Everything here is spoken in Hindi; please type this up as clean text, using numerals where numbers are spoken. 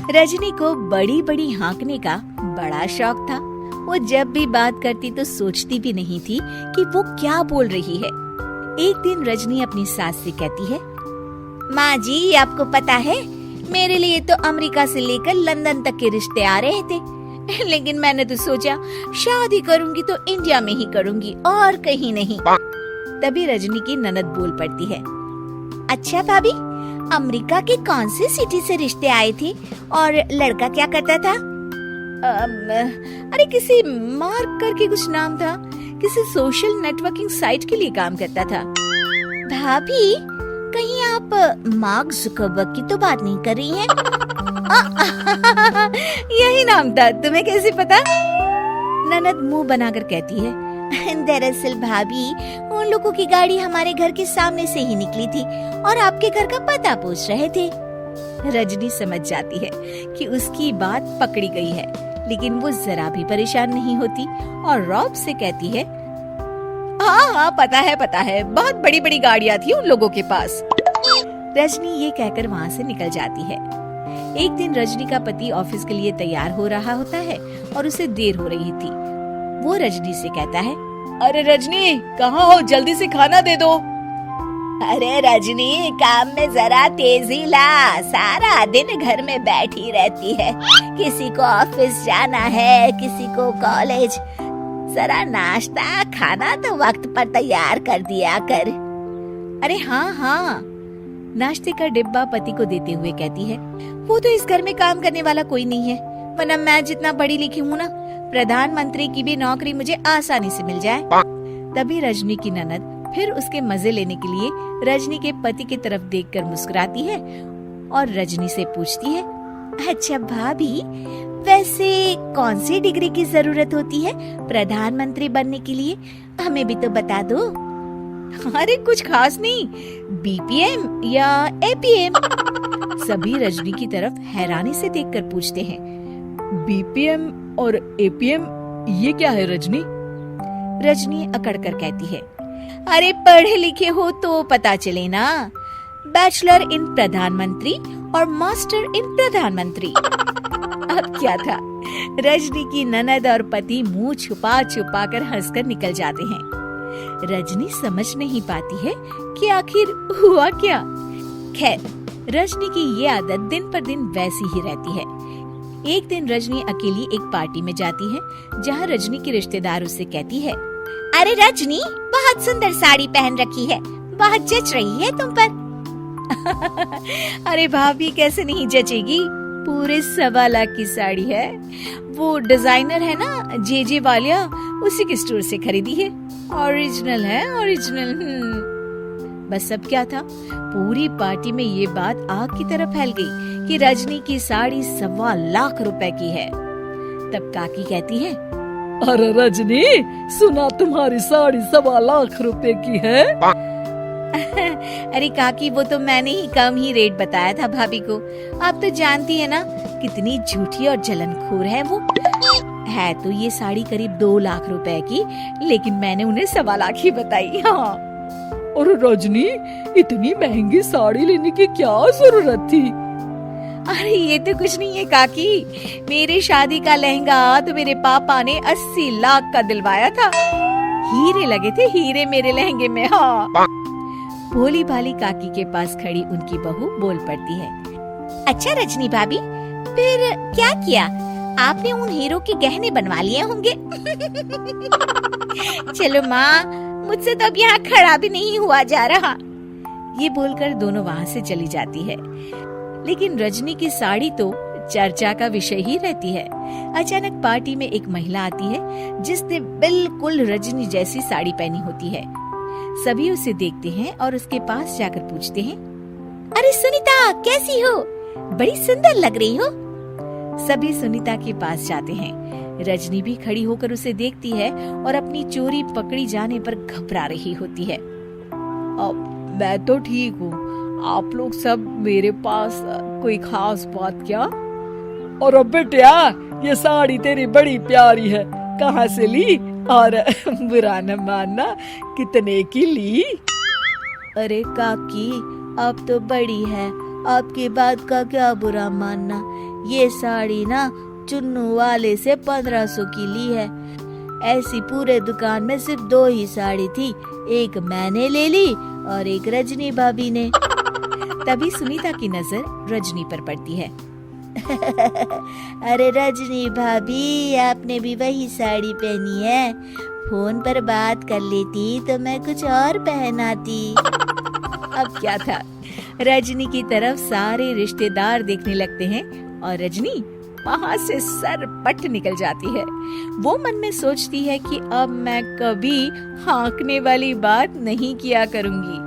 रजनी को बड़ी बड़ी हाँकने का बड़ा शौक था। वो जब भी बात करती तो सोचती भी नहीं थी कि वो क्या बोल रही है। एक दिन रजनी अपनी सास से कहती है, माँ जी, आपको पता है मेरे लिए तो अमेरिका से लेकर लंदन तक के रिश्ते आ रहे थे, लेकिन मैंने तो सोचा शादी करूंगी तो इंडिया में ही करूंगी और कहीं नहीं। तभी रजनी की ननद बोल पड़ती है, अच्छा भाभी, अमेरिका के कौन से सिटी से रिश्ते आए थे और लड़का क्या करता था? अरे किसी मार्क करके कुछ नाम था, किसी सोशल नेटवर्किंग साइट के लिए काम करता था। भाभी, कहीं आप मार्क जुकरबर्ग की तो बात नहीं कर रही हैं? यही नाम था, तुम्हें कैसे पता? ननद मुंह बनाकर कहती है, दरअसल भाभी, उन लोगों की गाड़ी हमारे घर के सामने से ही निकली थी और आपके घर का पता पूछ रहे थे। रजनी समझ जाती है कि उसकी बात पकड़ी गई है, लेकिन वो जरा भी परेशान नहीं होती और रौब से कहती है, हाँ पता है, बहुत बड़ी बड़ी गाड़ियाँ थी उन लोगों के पास। रजनी ये कहकर वहाँ से निकल जाती है। एक दिन रजनी का पति ऑफिस के लिए तैयार हो रहा होता है और उसे देर हो रही थी। वो रजनी से कहता है, अरे रजनी, कहाँ हो? जल्दी से खाना दे दो। अरे रजनी, काम में जरा तेजी ला, सारा दिन घर में बैठी रहती है, किसी को ऑफिस जाना है, किसी को कॉलेज, जरा नाश्ता खाना तो वक्त पर तैयार कर दिया कर। अरे हाँ, नाश्ते का डिब्बा पति को देते हुए कहती है, वो तो इस घर में काम करने वाला कोई नहीं है, वरना मैं जितना पढ़ी लिखी हूँ ना, प्रधानमंत्री की भी नौकरी मुझे आसानी से मिल जाए। तभी रजनी की ननद फिर उसके मजे लेने के लिए रजनी के पति की तरफ देखकर मुस्कुराती है और रजनी से पूछती है, अच्छा भाभी, वैसे कौन सी डिग्री की जरूरत होती है प्रधानमंत्री बनने के लिए? हमें भी तो बता दो। अरे कुछ खास नहीं, बीपीएम या एपीएम। सभी रजनी की तरफ हैरानी से देखकर पूछते हैं, बीपीएम और एपीएम ये क्या है रजनी? रजनी अकड़ कर कहती है, अरे पढ़े लिखे हो तो पता चले ना, बैचलर इन प्रधानमंत्री और मास्टर इन प्रधानमंत्री। अब क्या था, रजनी की ननद और पति मुंह छुपा छुपा कर हंसकर निकल जाते हैं। रजनी समझ नहीं पाती है कि आखिर हुआ क्या। खैर, रजनी की ये आदत दिन पर दिन वैसी ही रहती है। एक दिन रजनी अकेली एक पार्टी में जाती है, जहाँ रजनी की रिश्तेदार उससे कहती है, अरे रजनी, बहुत सुंदर साड़ी पहन रखी है, बहुत जच रही है तुम पर। अरे भाभी, कैसे नहीं जचेगी, पूरे 1.25 लाख की साड़ी है, वो डिजाइनर है ना जे वालिया, उसी के स्टोर से खरीदी है, ओरिजिनल है, ओरिजिनल। बस अब क्या था, पूरी पार्टी में ये बात आग की तरह फैल गई कि रजनी की साड़ी 1.25 लाख रुपए की है। तब काकी कहती है, अरे रजनी, सुना तुम्हारी साड़ी 1.25 लाख रुपए की है। अरे काकी, वो तो मैंने ही कम ही रेट बताया था भाभी को, आप तो जानती है ना कितनी झूठी और जलनखोर है वो। है तो ये साड़ी करीब 2 लाख रुपए की, लेकिन मैंने उन्हें 1.25 लाख ही बताई। हाँ। और रजनी, इतनी महंगी साड़ी लेने की क्या जरूरत थी? अरे ये तो कुछ नहीं है काकी, मेरे शादी का लहंगा तो मेरे पापा ने 80 लाख का दिलवाया था, हीरे लगे थे हीरे मेरे लहंगे में। हाँ। भोली भाली काकी के पास खड़ी उनकी बहू बोल पड़ती है, अच्छा रजनी भाभी, फिर क्या किया? आपने उन हीरो के गहने बनवा लिए होंगे। चलो माँ, मुझसे तो अब यहाँ खड़ा भी नहीं हुआ जा रहा। ये बोलकर दोनों वहाँ से चली जाती है। लेकिन रजनी की साड़ी तो चर्चा का विषय ही रहती है। अचानक पार्टी में एक महिला आती है जिसने बिल्कुल रजनी जैसी साड़ी पहनी होती है। सभी उसे देखते हैं और उसके पास जाकर पूछते हैं, अरे सुनीता, कैसी हो? बड़ी सुंदर लग रही हो। सभी सुनीता के पास जाते हैं। रजनी भी खड़ी होकर उसे देखती है और अपनी चोरी पकड़ी जाने पर घबरा रही होती है। मैं तो ठीक हूँ, आप लोग सब मेरे पास कोई खास बात क्या? और अब बेटिया, ये साड़ी तेरी बड़ी प्यारी है, कहाँ से ली? और बुरा न मानना, कितने की ली? अरे काकी, आप तो बड़ी है, आपकी बात का क्या बुरा मानना, ये साड़ी ना चुन्नू वाले से 1500 की ली है। ऐसी पूरे दुकान में सिर्फ 2 ही साड़ी थी, एक मैंने ले ली और एक रजनी भाभी ने। तभी सुनीता की नजर रजनी पर पड़ती है। अरे रजनी भाभी, आपने भी वही साड़ी पहनी है। फोन पर बात कर लेती तो मैं कुछ और पहनाती। अब क्या था, रजनी की तरफ सारे रिश्तेदार देखने लगते हैं और रजनी वहां से सरपट निकल जाती है। वो मन में सोचती है कि अब मैं कभी हाँकने वाली बात नहीं किया करूंगी।